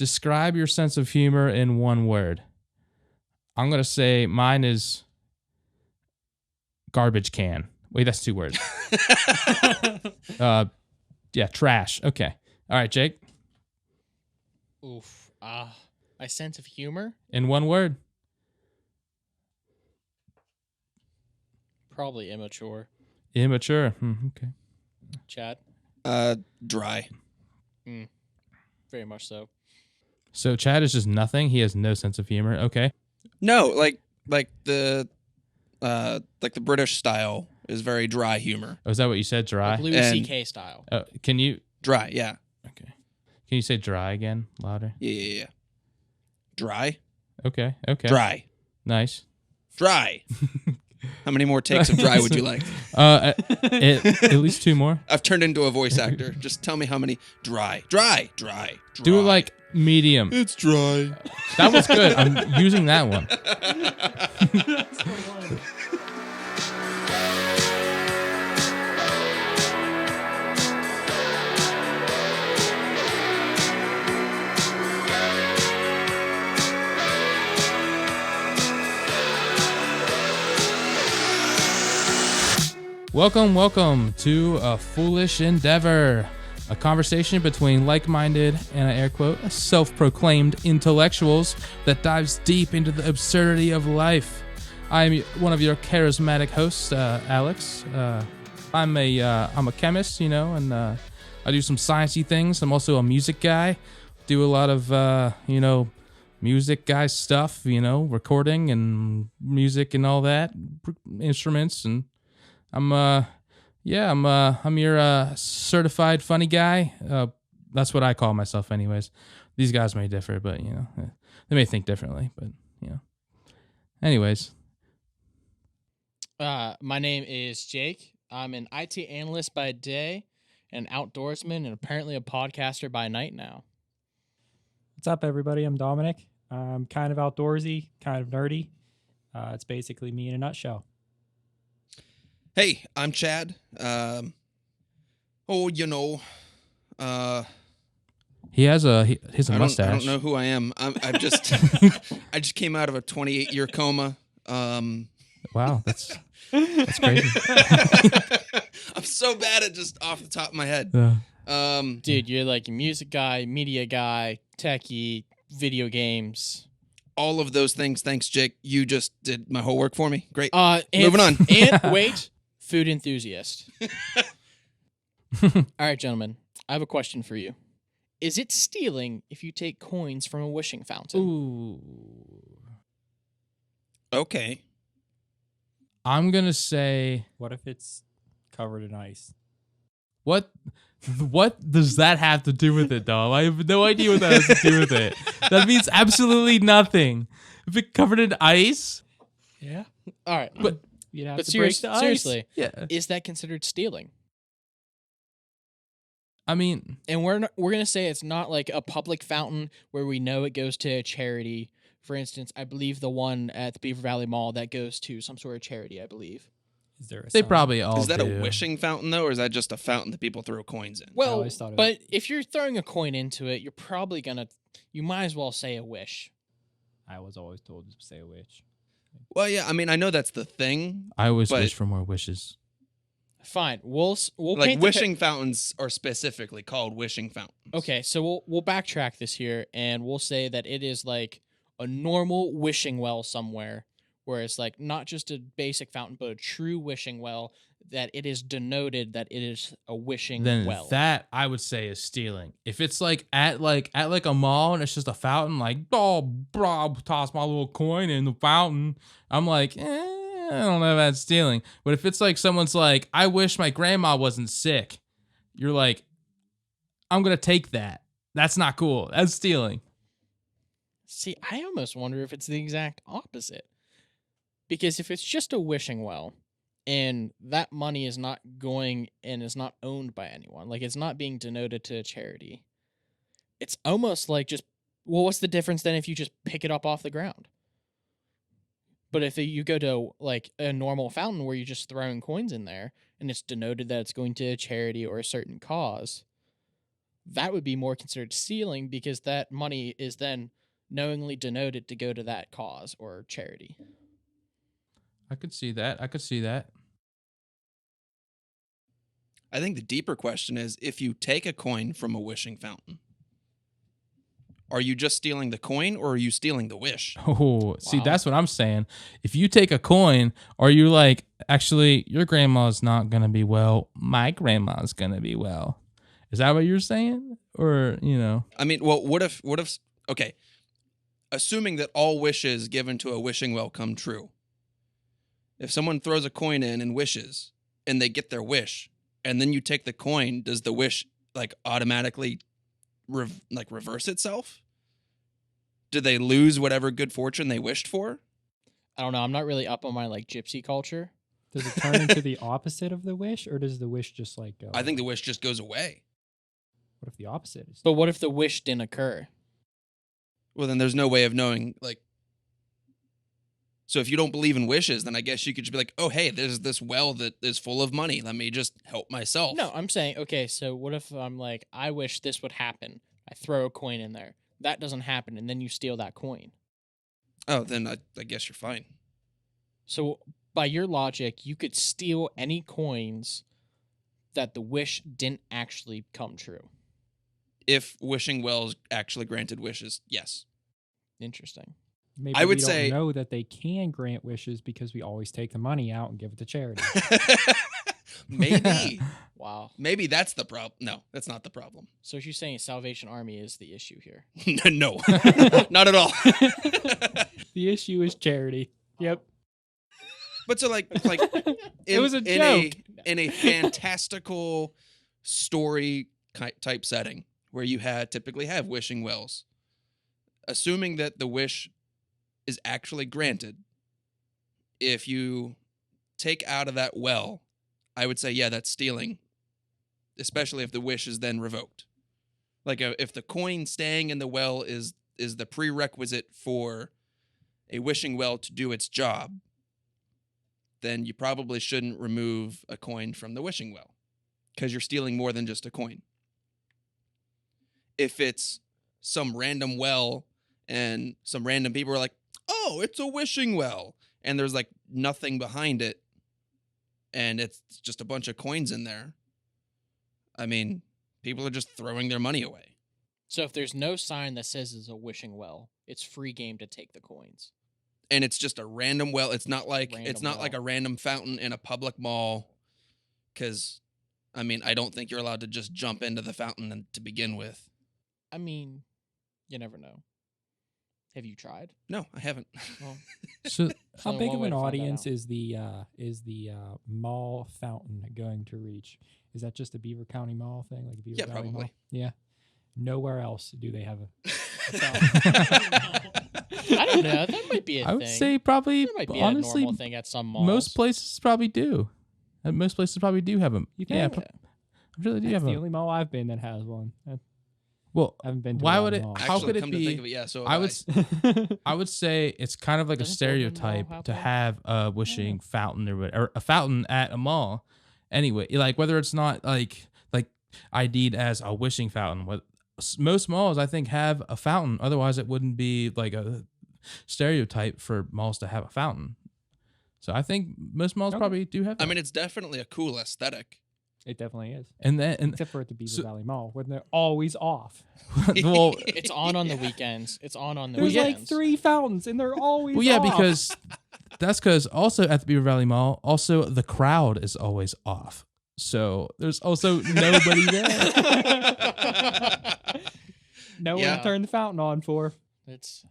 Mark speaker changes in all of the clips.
Speaker 1: Describe your sense of humor in one word. I'm going to say mine is garbage can. Wait, that's 2 words. Yeah, trash. Okay. All right, Jake.
Speaker 2: Oof. My sense of humor?
Speaker 1: In one word.
Speaker 2: Probably immature.
Speaker 1: Immature. Okay.
Speaker 2: Chad?
Speaker 3: Dry.
Speaker 2: Very much so.
Speaker 1: So Chad is just nothing. He has no sense of humor. Okay.
Speaker 3: No, like the British style is very dry humor.
Speaker 1: Oh, is that what you said? Dry?
Speaker 2: Louis C.K. style.
Speaker 1: Can you...
Speaker 3: Dry, yeah.
Speaker 1: Okay. Can you say dry again? Louder?
Speaker 3: Yeah. Dry?
Speaker 1: Okay.
Speaker 3: Dry.
Speaker 1: Nice.
Speaker 3: Dry. How many more takes of dry would you like?
Speaker 1: At least 2 more.
Speaker 3: I've turned into a voice actor. Just tell me how many. Dry.
Speaker 1: Do it like medium.
Speaker 3: It's dry.
Speaker 1: That was good. I'm using that one. Welcome to A Foolish Endeavor, a conversation between like-minded, and I air quote, self-proclaimed intellectuals that dives deep into the absurdity of life. I'm one of your charismatic hosts, Alex. I'm a chemist, and I do some sciencey things. I'm also a music guy. Do a lot of music guy stuff, recording and music and all that, instruments, and I'm your certified funny guy. That's what I call myself anyways. These guys may differ, but they may think differently, but anyways.
Speaker 2: My name is Jake. I'm an IT analyst by day, an outdoorsman, and apparently a podcaster by night now.
Speaker 4: What's up, everybody? I'm Dominic. I'm kind of outdoorsy, kind of nerdy. It's basically me in a nutshell.
Speaker 3: Hey, I'm Chad.
Speaker 1: He has a mustache.
Speaker 3: I don't know who I am. I just came out of a 28-year coma.
Speaker 1: Wow, that's crazy.
Speaker 3: I'm so bad at just off the top of my head.
Speaker 1: Yeah.
Speaker 2: Dude, you're like a music guy, media guy, techie, video games.
Speaker 3: All of those things. Thanks, Jake. You just did my whole work for me. Great.
Speaker 2: Moving
Speaker 3: on.
Speaker 2: And wait, food enthusiast. All right, gentlemen, I have a question for you. Is it stealing if you take coins from a wishing fountain?
Speaker 1: Ooh.
Speaker 3: Okay.
Speaker 1: I'm going to say...
Speaker 4: What if it's covered in ice?
Speaker 1: What does that have to do with it, dog? I have no idea what that has to do with it. That means absolutely nothing. If it covered in ice...
Speaker 2: Yeah. All right.
Speaker 4: But you'd have to break the ice.
Speaker 2: Seriously,
Speaker 1: yeah.
Speaker 2: Is that considered stealing?
Speaker 1: I mean...
Speaker 2: And we're going to say it's not like a public fountain where we know it goes to a charity. For instance, I believe the one at the Beaver Valley Mall that goes to some sort of charity, I believe.
Speaker 4: Is there
Speaker 1: They probably all
Speaker 3: Is that
Speaker 1: do.
Speaker 3: a wishing fountain, though, or is that just a fountain that people throw coins in?
Speaker 2: Well, but if you're throwing a coin into it, you're probably going to... You might as well say a wish.
Speaker 4: I was always told to say a wish.
Speaker 3: Well, yeah, I mean, I know that's the thing.
Speaker 1: I always wish for more wishes.
Speaker 2: Fine. We'll
Speaker 3: like
Speaker 2: paint
Speaker 3: wishing fountains are specifically called wishing fountains.
Speaker 2: Okay, so we'll backtrack this here, and we'll say that it is like a normal wishing well somewhere, where it's like not just a basic fountain, but a true wishing well, that it is denoted that it is a wishing
Speaker 1: Then
Speaker 2: well.
Speaker 1: that I would say is stealing. If it's like at a mall and it's just a fountain, like toss my little coin in the fountain, I'm like, I don't know if that's stealing. But if it's like someone's like, I wish my grandma wasn't sick, you're like, I'm gonna take that. That's not cool. That's stealing.
Speaker 2: See, I almost wonder if it's the exact opposite. Because if it's just a wishing well, and that money is not going and is not owned by anyone, like it's not being denoted to a charity, it's almost like just, well, what's the difference then if you just pick it up off the ground? But if you go to like a normal fountain where you're just throwing coins in there and it's denoted that it's going to a charity or a certain cause, that would be more considered stealing because that money is then knowingly denoted to go to that cause or charity.
Speaker 1: I could see that. I could see that.
Speaker 3: I think the deeper question is, if you take a coin from a wishing fountain, are you just stealing the coin or are you stealing the wish?
Speaker 1: Oh, see,
Speaker 2: Wow.
Speaker 1: that's what I'm saying. If you take a coin, are you like, actually, your grandma's not going to be well. My grandma's going to be well. Is that what you're saying? Or,
Speaker 3: I mean, well, what if, okay, assuming that all wishes given to a wishing well come true, if someone throws a coin in and wishes and they get their wish, and then you take the coin, does the wish like automatically reverse itself? Do they lose whatever good fortune they wished for?
Speaker 2: I don't know. I'm not really up on my like gypsy culture.
Speaker 4: Does it turn into the opposite of the wish, or does the wish just like go?
Speaker 3: I think the wish just goes away.
Speaker 4: What if the opposite is?
Speaker 2: But what if the wish didn't occur?
Speaker 3: Well, then there's no way of knowing, like, so if you don't believe in wishes, then I guess you could just be like, oh, hey, there's this well that is full of money. Let me just help myself.
Speaker 2: No, I'm saying, okay, so what if I'm like, I wish this would happen. I throw a coin in there. That doesn't happen, and then you steal that coin.
Speaker 3: Oh, then I guess you're fine.
Speaker 2: So by your logic, you could steal any coins that the wish didn't actually come true.
Speaker 3: If wishing wells actually granted wishes, yes.
Speaker 2: Interesting.
Speaker 4: Maybe
Speaker 3: I would
Speaker 4: we don't
Speaker 3: say-
Speaker 4: know that they can grant wishes because we always take the money out and give it to charity.
Speaker 3: Maybe.
Speaker 2: Wow.
Speaker 3: Maybe that's the problem. No, that's not the problem.
Speaker 2: So what you're saying Salvation Army is the issue here.
Speaker 3: No, not at all.
Speaker 4: The issue is charity. Yep.
Speaker 3: But so like
Speaker 4: It was a
Speaker 3: in
Speaker 4: joke.
Speaker 3: in a fantastical story type setting where you typically have wishing wells, assuming that the wish is actually granted, if you take out of that well, I would say, yeah, that's stealing, especially if the wish is then revoked. Like if the coin staying in the well is the prerequisite for a wishing well to do its job, then you probably shouldn't remove a coin from the wishing well because you're stealing more than just a coin. If it's some random well and some random people are like, oh, it's a wishing well, and there's like nothing behind it, and it's just a bunch of coins in there, I mean, people are just throwing their money away.
Speaker 2: So if there's no sign that says it's a wishing well, it's free game to take the coins.
Speaker 3: And it's just a random well. It's not like
Speaker 2: Random
Speaker 3: like a
Speaker 2: well.
Speaker 3: random fountain in a public mall, because, I mean, I don't think you're allowed to just jump into the fountain to begin with.
Speaker 2: I mean, you never know. Have you tried?
Speaker 3: No, I haven't.
Speaker 2: Well,
Speaker 1: So
Speaker 2: there's
Speaker 4: How
Speaker 2: only
Speaker 4: big
Speaker 2: one
Speaker 4: of
Speaker 2: way
Speaker 4: an
Speaker 2: to find that
Speaker 4: audience
Speaker 2: out.
Speaker 4: is the mall fountain going to reach? Is that just a Beaver County Mall thing, like a Beaver
Speaker 3: Yeah,
Speaker 4: Valley Mall?
Speaker 3: probably.
Speaker 4: Yeah. Nowhere else do they have a
Speaker 2: I don't know. That might be a
Speaker 1: I
Speaker 2: thing.
Speaker 1: would say probably,
Speaker 2: That might be
Speaker 1: honestly,
Speaker 2: a normal thing at some malls.
Speaker 1: most places probably do. Most places probably do have them.
Speaker 4: You
Speaker 1: Yeah,
Speaker 4: think?
Speaker 1: I really do
Speaker 4: That's
Speaker 1: have
Speaker 4: the
Speaker 1: them.
Speaker 4: only mall I've been that has one. I
Speaker 1: Well,
Speaker 4: haven't been to a
Speaker 1: why
Speaker 4: lot
Speaker 1: would
Speaker 4: of
Speaker 1: it?
Speaker 4: malls.
Speaker 1: How
Speaker 3: Actually,
Speaker 1: could it
Speaker 3: come
Speaker 1: be?
Speaker 3: to think of it, yeah. So
Speaker 1: I would.
Speaker 4: would.
Speaker 1: I would say it's kind of like a
Speaker 2: Doesn't Portland Mall
Speaker 1: stereotype
Speaker 2: have
Speaker 1: to
Speaker 2: one?
Speaker 1: have a wishing fountain or a fountain at a mall. Anyway, like whether it's not like ID'd as a wishing fountain. Most malls, I think, have a fountain. Otherwise, it wouldn't be like a stereotype for malls to have a fountain. So I think most malls
Speaker 4: Okay.
Speaker 1: probably do have that.
Speaker 3: I mean, it's definitely a cool aesthetic.
Speaker 4: It definitely is.
Speaker 1: and
Speaker 4: Except for at the Beaver
Speaker 1: so-
Speaker 4: Valley Mall, when they're always off.
Speaker 1: well,
Speaker 2: It's on the weekends. It's on the
Speaker 4: There's
Speaker 2: weekends.
Speaker 4: like 3 fountains, and they're always
Speaker 1: well, yeah,
Speaker 4: off.
Speaker 1: because that's because also at the Beaver Valley Mall, also the crowd is always off. So there's also nobody there.
Speaker 4: no one
Speaker 3: Yeah.
Speaker 4: to turn the fountain on for.
Speaker 2: That's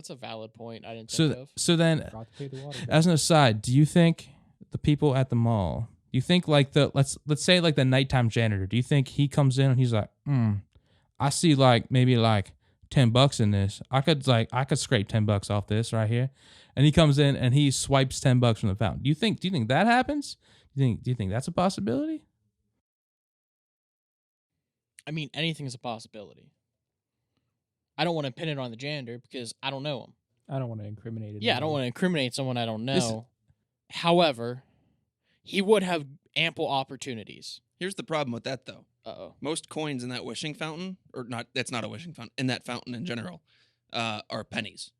Speaker 2: a valid point. I didn't think
Speaker 1: So
Speaker 2: of.
Speaker 1: so then,
Speaker 4: Forgot to pay the water bill.
Speaker 1: as an aside, do you think the people at the mall? Do you think like let's say like the nighttime janitor? Do you think he comes in and he's like, I see like maybe like $10 in this. I could scrape $10 off this right here, and he comes in and he swipes $10 from the fountain. Do you think that happens? Do you think that's a possibility?
Speaker 2: I mean, anything's a possibility. I don't want to pin it on the janitor because I don't know him.
Speaker 4: I don't want to incriminate it.
Speaker 2: Yeah, I don't want to incriminate someone I don't know.
Speaker 1: Listen.
Speaker 2: However, he would have ample opportunities.
Speaker 3: Here's the problem with that, though. Most coins in that wishing fountain, or not, that's not a wishing fountain, in that fountain in general, are pennies.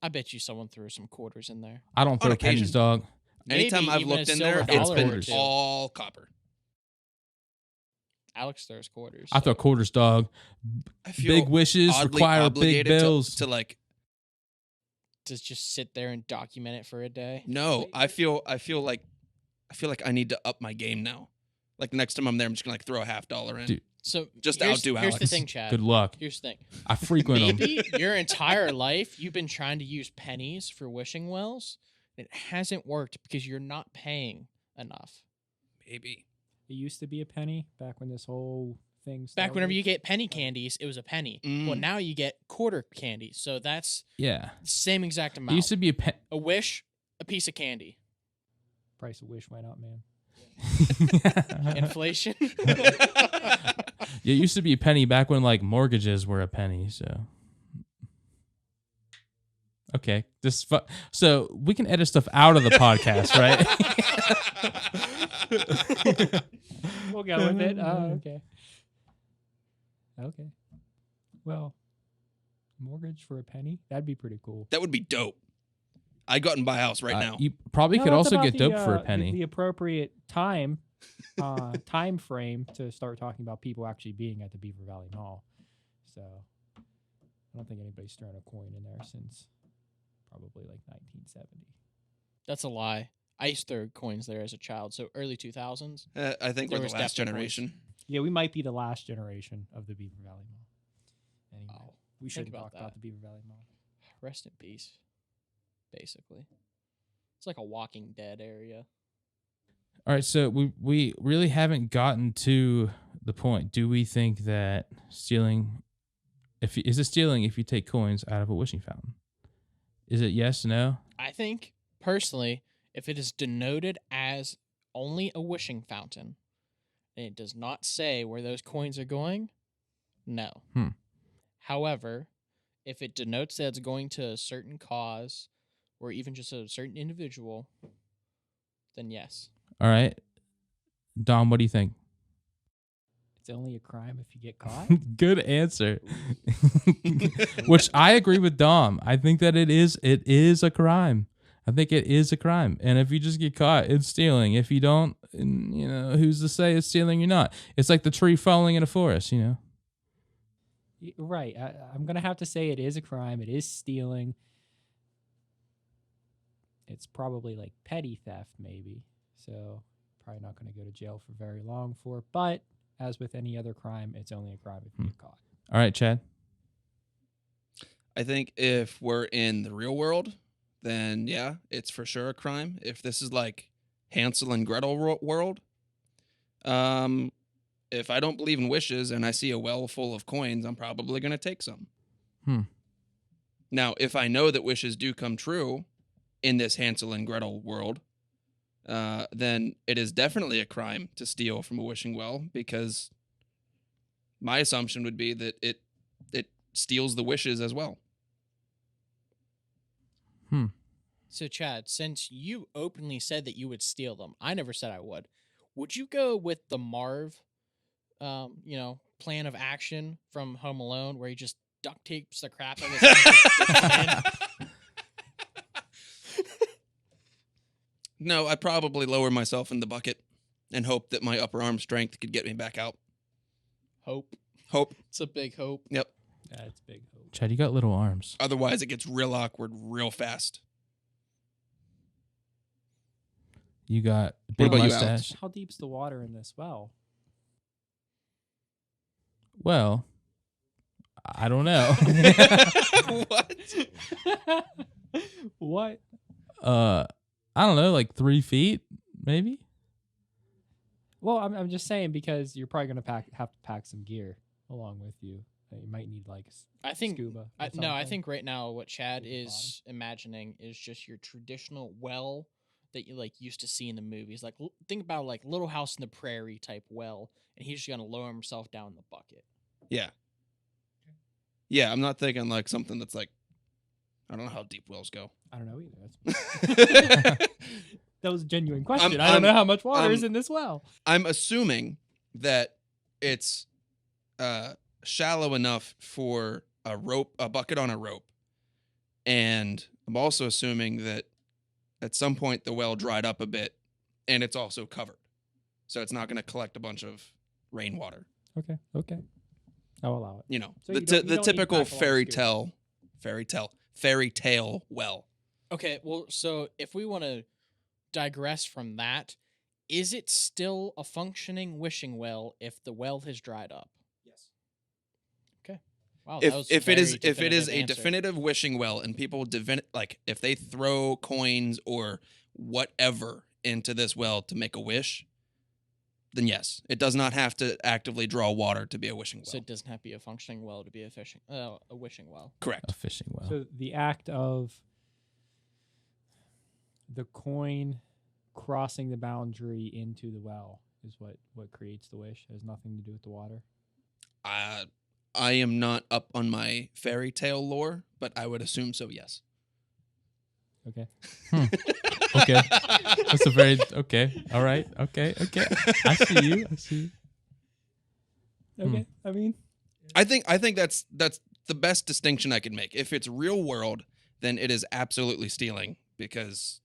Speaker 2: I bet you someone threw some quarters in there.
Speaker 1: I don't throw
Speaker 3: occasion.
Speaker 1: pennies, dog.
Speaker 3: Anytime I've
Speaker 2: even a
Speaker 3: looked in
Speaker 2: silver
Speaker 3: there, it's
Speaker 2: dollar
Speaker 3: been
Speaker 2: or two.
Speaker 3: all copper.
Speaker 2: Alex throws quarters.
Speaker 1: I throw quarters, dog.
Speaker 3: I feel
Speaker 1: Big wishes
Speaker 3: oddly
Speaker 1: require big
Speaker 3: obligated
Speaker 1: bills.
Speaker 3: to like.
Speaker 2: to just sit there and document it for a day.
Speaker 3: No, I feel like I need to up my game now. Like the next time I'm there, I'm just gonna like throw a $50 in.
Speaker 1: Dude.
Speaker 2: So
Speaker 3: Just
Speaker 2: here's,
Speaker 3: outdo
Speaker 2: here's the
Speaker 3: Alex.
Speaker 2: thing, Chad.
Speaker 1: Good luck.
Speaker 2: Here's the thing.
Speaker 1: I frequent them.
Speaker 2: Maybe your entire life you've been trying to use pennies for wishing wells. It hasn't worked because you're not paying enough.
Speaker 3: Maybe.
Speaker 4: It used to be a penny back when this whole thing started.
Speaker 2: Back whenever you get penny candies, it was a penny. Well,
Speaker 3: Mm.
Speaker 2: now you get quarter candies. So that's
Speaker 1: Yeah.
Speaker 2: the same exact
Speaker 1: It
Speaker 2: amount.
Speaker 1: used to be a
Speaker 2: A wish, a piece of candy.
Speaker 4: Price of Wish went up, man.
Speaker 2: Inflation.
Speaker 1: It used to be a penny back when like mortgages were a penny. So okay, so we can edit stuff out of the podcast, right?
Speaker 4: We'll go with it. Okay. Okay. Well, mortgage for a penny? That'd be pretty cool.
Speaker 3: That would be dope. I'd go out and buy a house right now.
Speaker 1: You probably
Speaker 4: No,
Speaker 1: could
Speaker 4: it's
Speaker 1: also
Speaker 4: about
Speaker 1: get dope for a
Speaker 4: the
Speaker 1: penny.
Speaker 4: appropriate time frame to start talking about people actually being at the Beaver Valley Mall. So I don't think anybody's thrown a coin in there since probably like 1970.
Speaker 2: That's a lie. I used to throw coins there as a child. So early 2000s.
Speaker 3: I think
Speaker 2: There
Speaker 3: we're
Speaker 2: was
Speaker 3: the last
Speaker 2: definitely
Speaker 3: generation.
Speaker 4: Yeah, we might be the last generation of the Beaver Valley Mall. Anyway,
Speaker 2: Oh,
Speaker 4: we
Speaker 2: think
Speaker 4: shouldn't
Speaker 2: about
Speaker 4: talk about
Speaker 2: that.
Speaker 4: the Beaver Valley Mall.
Speaker 2: Rest in peace. Basically. It's like a Walking Dead area.
Speaker 1: All right, so we really haven't gotten to the point. Do we think that stealing, is it stealing if you take coins out of a wishing fountain? Is it yes, no?
Speaker 2: I think, personally, if it is denoted as only a wishing fountain, and it does not say where those coins are going, no. However, if it denotes that it's going to a certain cause or even just a certain individual, then yes.
Speaker 1: All right, Dom, what do you think?
Speaker 4: It's only a crime if you get caught.
Speaker 1: Good answer. Which I agree with Dom. I think that it is a crime. I think it is a crime. And if you just get caught, it's stealing. If you don't, who's to say it's stealing or not? It's like the tree falling in a forest,
Speaker 4: Right. I'm going to have to say it is a crime. It is stealing. It's probably like petty theft, maybe. So probably not going to go to jail for very long for it. But as with any other crime, it's only a crime if you get caught.
Speaker 1: All right, Chad.
Speaker 3: I think if we're in the real world, then yeah, it's for sure a crime. If this is like Hansel and Gretel world, if I don't believe in wishes and I see a well full of coins, I'm probably going to take some. Now, if I know that wishes do come true in this Hansel and Gretel world, then it is definitely a crime to steal from a wishing well, because my assumption would be that it steals the wishes as well.
Speaker 2: So, Chad, since you openly said that you would steal them, I never said I would. Would you go with the Marv, plan of action from Home Alone, where he just duct tapes the crap out of his
Speaker 3: No, I'd probably lower myself in the bucket and hope that my upper arm strength could get me back out.
Speaker 2: Hope.
Speaker 3: Hope.
Speaker 2: It's a big hope.
Speaker 3: Yep.
Speaker 4: That's big hope.
Speaker 1: Chad, you got little arms.
Speaker 3: Otherwise, it gets real awkward real fast.
Speaker 1: You got a big
Speaker 3: about you,
Speaker 1: mustache.
Speaker 3: Alex?
Speaker 4: How deep's the water in this well?
Speaker 1: Well, I don't know.
Speaker 3: What?
Speaker 4: What?
Speaker 1: I don't know, like 3 feet, maybe.
Speaker 4: Well, I'm just saying, because you're probably gonna have to pack some gear along with you. You might need like
Speaker 2: I think
Speaker 4: scuba. or
Speaker 2: I
Speaker 4: something.
Speaker 2: think right now what Chad
Speaker 4: At the
Speaker 2: is imagining is just your traditional well that you like used to see in the movies. Like think about like Little House in the Prairie type well, and he's just gonna lower himself down in the bucket.
Speaker 3: Yeah. Yeah, I'm not thinking like something that's like, I don't know how deep wells go.
Speaker 4: I don't know either. That was a genuine question. I don't know how much water is in this well.
Speaker 3: I'm assuming that it's shallow enough for a bucket on a rope. And I'm also assuming that at some point the well dried up a bit and it's also covered. So it's not going to collect a bunch of rainwater.
Speaker 4: Okay. I'll allow it.
Speaker 3: You know,
Speaker 4: So
Speaker 3: the
Speaker 4: you don't need
Speaker 3: typical
Speaker 4: back along
Speaker 3: fairy tale well.
Speaker 2: Okay, well, so if we want to digress from that, is it still a functioning wishing well if the well has dried up?
Speaker 3: Yes.
Speaker 2: Okay. Wow. That was a
Speaker 3: If it is
Speaker 2: very
Speaker 3: a
Speaker 2: answer.
Speaker 3: definitive wishing well and people like if they throw coins or whatever into this well to make a wish, then yes, it does not have to actively draw water to be a wishing well.
Speaker 2: So it doesn't have to be a functioning well to be a wishing well.
Speaker 3: Correct.
Speaker 1: A fishing well.
Speaker 4: So the act of the coin crossing the boundary into the well is what creates the wish. It has nothing to do with the water.
Speaker 3: I am not up on my fairy tale lore, but I would assume so, yes.
Speaker 4: Okay.
Speaker 1: Okay. That's a very okay. All right. Okay. I see you.
Speaker 4: Okay. I mean,
Speaker 3: I think that's the best distinction I can make. If it's real world, then it is absolutely stealing because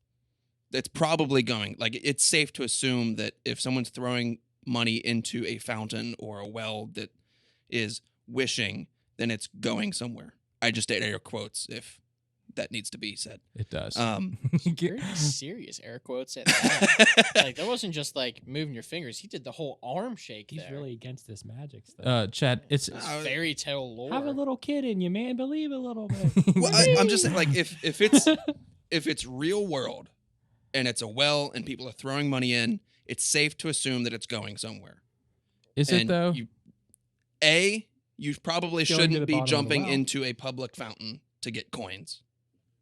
Speaker 3: it's probably going, like, it's safe to assume that if someone's throwing money into a fountain or a well that is wishing, then it's going somewhere. I just did air quotes if that needs to be said.
Speaker 1: It does.
Speaker 2: Very serious air quotes at that. Like, that wasn't just like moving your fingers. He did the whole arm shake
Speaker 4: he's
Speaker 2: there.
Speaker 4: really against this magic stuff.
Speaker 1: Chad, it's
Speaker 2: It's fairy tale lore.
Speaker 4: Have a little kid in you, man. Believe a little bit.
Speaker 3: Well, I'm just saying, like, if it's real world and it's a well and people are throwing money in, it's safe to assume that it's going somewhere.
Speaker 1: is it
Speaker 3: And
Speaker 1: though?
Speaker 3: You probably
Speaker 4: Going to the
Speaker 3: shouldn't be
Speaker 4: bottom of the
Speaker 3: jumping
Speaker 4: well.
Speaker 3: into a public fountain to get coins.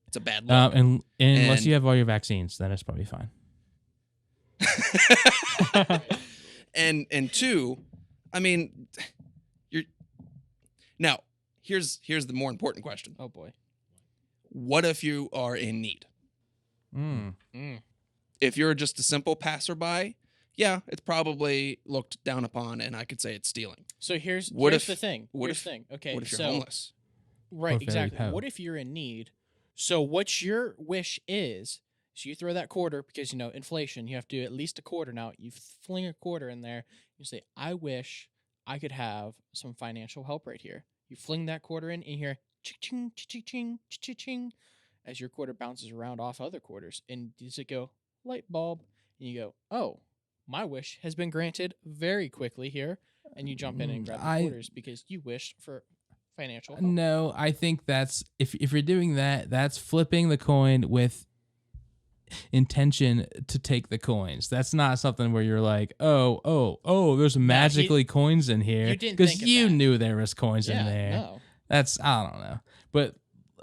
Speaker 3: It's a bad look.
Speaker 1: And unless
Speaker 3: and-
Speaker 1: you have all your vaccines, then it's probably fine.
Speaker 3: and two, I mean, you're now. Here's the more important question.
Speaker 2: Oh boy.
Speaker 3: What if you are in need?
Speaker 1: Mm.
Speaker 3: If you're just a simple passerby, yeah, it's probably looked down upon, and I could say it's stealing.
Speaker 2: So here's
Speaker 3: What
Speaker 2: the
Speaker 3: if-
Speaker 2: thing.
Speaker 3: what
Speaker 2: Here's
Speaker 3: if-
Speaker 2: the thing. Okay.
Speaker 3: What if you're
Speaker 2: so
Speaker 3: homeless?
Speaker 1: Or
Speaker 2: right,
Speaker 1: very
Speaker 2: exactly.
Speaker 1: poor.
Speaker 2: What if you're in need? So what your wish is? So you throw that quarter because inflation. You have to do at least a quarter now. You fling a quarter in there. You say, "I wish I could have some financial help right here." You fling that quarter in, and you hear ching ching ching ching ching as your quarter bounces around off other quarters, and does it go light bulb? And you go, "Oh, my wish has been granted very quickly here," and you jump in and grab the quarters because you wished for financial help.
Speaker 1: No, I think that's if you're doing that, that's flipping the coin with intention to take the coins. That's not something where you're like, oh, there's magically coins in here
Speaker 2: you didn't
Speaker 1: because
Speaker 2: think of
Speaker 1: you
Speaker 2: that.
Speaker 1: knew there was coins in
Speaker 2: Yeah,
Speaker 1: there.
Speaker 2: no.
Speaker 1: That's I don't know, but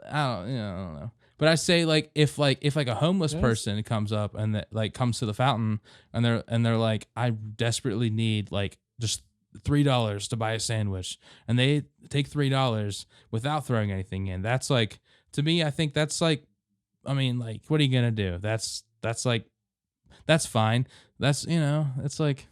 Speaker 1: I don't know. But I say like if a homeless
Speaker 4: Yes.
Speaker 1: person comes up and that comes to the fountain and they're like, I desperately need like just $3 to buy a sandwich, and they take $3 without throwing anything in. That's like, to me, I think that's like, I mean, like, what are you gonna do? That's like, that's fine. That's it's like,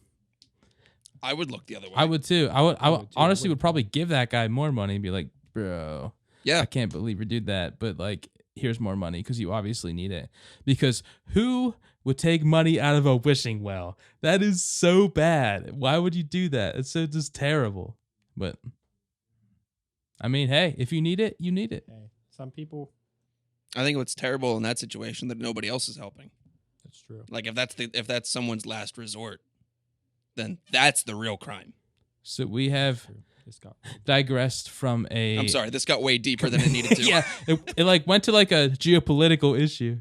Speaker 3: I would look the other way.
Speaker 1: I would too. I would
Speaker 4: too.
Speaker 1: honestly would probably give that guy more money and be like, bro,
Speaker 3: Yeah.
Speaker 1: I can't believe you did that, but like, here's more money because you obviously need it. Because who would take money out of a wishing well? That is so bad. Why would you do that? It's so just terrible. But I mean, hey, if you need it, you need it.
Speaker 4: Hey, some people.
Speaker 3: I think what's terrible in that situation that nobody else is helping.
Speaker 4: That's true.
Speaker 3: Like if that's someone's last resort, then that's the real crime.
Speaker 1: So we have
Speaker 4: True. This got
Speaker 1: digressed from a.
Speaker 3: I'm sorry, this got way deeper than it needed to.
Speaker 1: Yeah, it like went to like a geopolitical issue.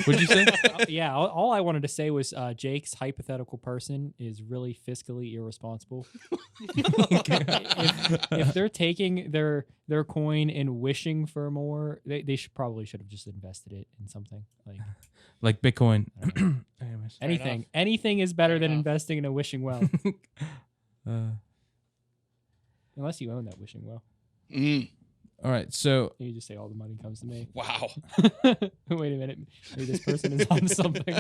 Speaker 1: What'd you say?
Speaker 4: yeah. All I wanted to say was Jake's hypothetical person is really fiscally irresponsible. if they're taking their coin and wishing for more, they probably should have just invested it in something
Speaker 1: Like Bitcoin.
Speaker 4: I don't know.
Speaker 1: Anyways.
Speaker 4: anything. Anything is better
Speaker 2: Fair
Speaker 4: than
Speaker 2: enough.
Speaker 4: investing in a wishing well,
Speaker 1: Uh,
Speaker 4: unless you own that wishing well.
Speaker 1: all right, so
Speaker 4: You just say all the money comes to me.
Speaker 3: Wow.
Speaker 4: Wait a minute, maybe this person is on something.